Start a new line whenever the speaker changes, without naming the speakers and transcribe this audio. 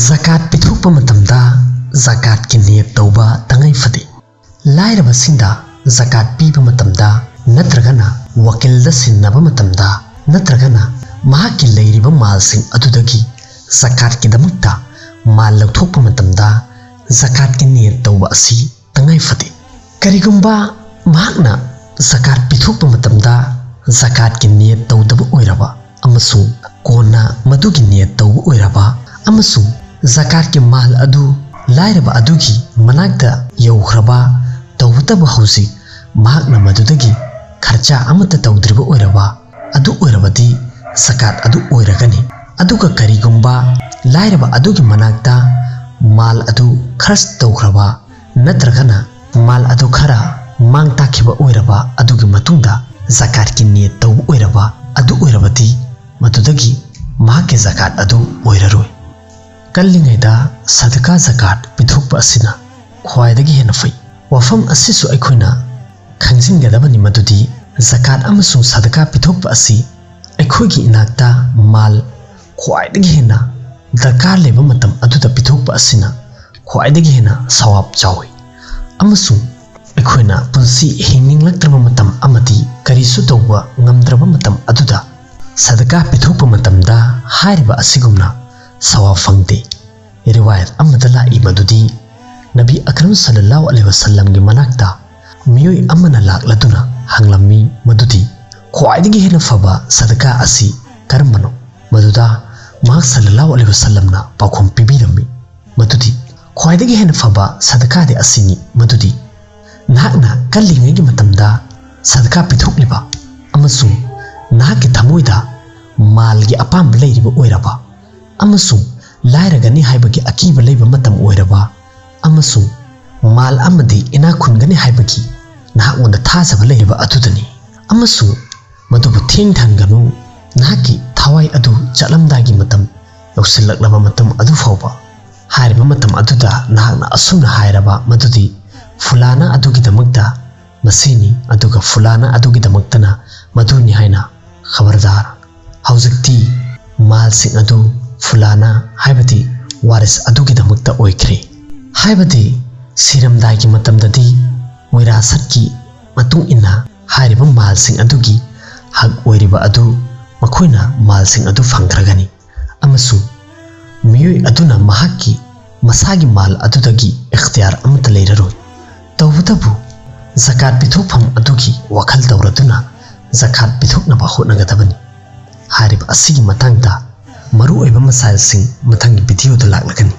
Zakat pithokpa matamda zakat ki niyat tauba tangai fade. Lairaba singda zakat piba matamda natragana wakil da sinnaba matamda natragana mahaki leiriba mal sing adudagi zakat ki damakta mal lauthokpa matamda zakat ki niyat tauba asi tangai fade. Karigumba mahakna zakat pithokpa matamda zakat ki niyat taudaba oiraba amasung kona madugi niyat tauba oiraba amasung zakat ki mal adu lairaba adugi manakda yauhraba tawtaba hausi mahakna madudagi kharcha amata tawdriba oiraba adu oirabadi zakat adu oiragani. Aduga karigumba lairaba adugi manakda mal adu khars tawhraba natragana mal adu khara mang takhiba oiraba adugi matungda zakat ki niyat tawba oiraba adu oirabadi madudagi mahake zakat adu oiraroi. Kallingaida sadaka zakat pithokpa asina khwaidagi hena fai. Wafam asisu aikhoina khangsingadabani madudi zakat amasung sadaka pithokpa asi aikhoigi inakta mal khwaidagi hena darkar leba matam aduda pithokpa asina khwaidagi hena sawab chawi. Amasung aikhoina punsi hinginglaktraba matam amati karisu tawba ngamdraba matam aduda sadaka pithokpa matamda hairiba asigumna sawab fangde. Riwayat amadala imadudi Nabi Akram sallallahu alaihi wasallam gi manakta miyoi amana lakladuna hanglammi madudi khwaidagi hena faba sadaka asi karmano maduda mahak sallallahu alaihi wasallam na pakhom pibirami madudi khwaidagi hena faba sadaka de asini madudi nahakna kallingai matamda sadaka pithokliba amasung nahakki thamoida malgi apam leiriba oiraba amasung lairagani haibagi akiba leiba matam oiraba amasung mal amadi ina khungani haibagi nahakunda thajaba leiriba adudani amasung madubu thengthanganu nahaki thawai adu chalamdagi matam yausillaklaba matam adu fawba hairiba matam aduda nahakna asumna hairaba madudi fulana adugi damakta masini aduga fulana adugi damaktana maduni haina khabardar hauzikti mal sing adu fulana haibadi waris adugi damakta oikre haibadi siramdagi matamdadi wirasatki matung ina hairiba mal sing adugi hak oiriba adu makoina mal sing adu fangdragani amasu miyoi aduna mahaki masagi mal adudagi ikhtiyar amata leiraroi tawbutabu zakat pithokpham adugi wakhal tawraduna zakat pithoknaba hotnagadabani hairiba asigi matangda maru oiba masail sing mathangi video da laklagani.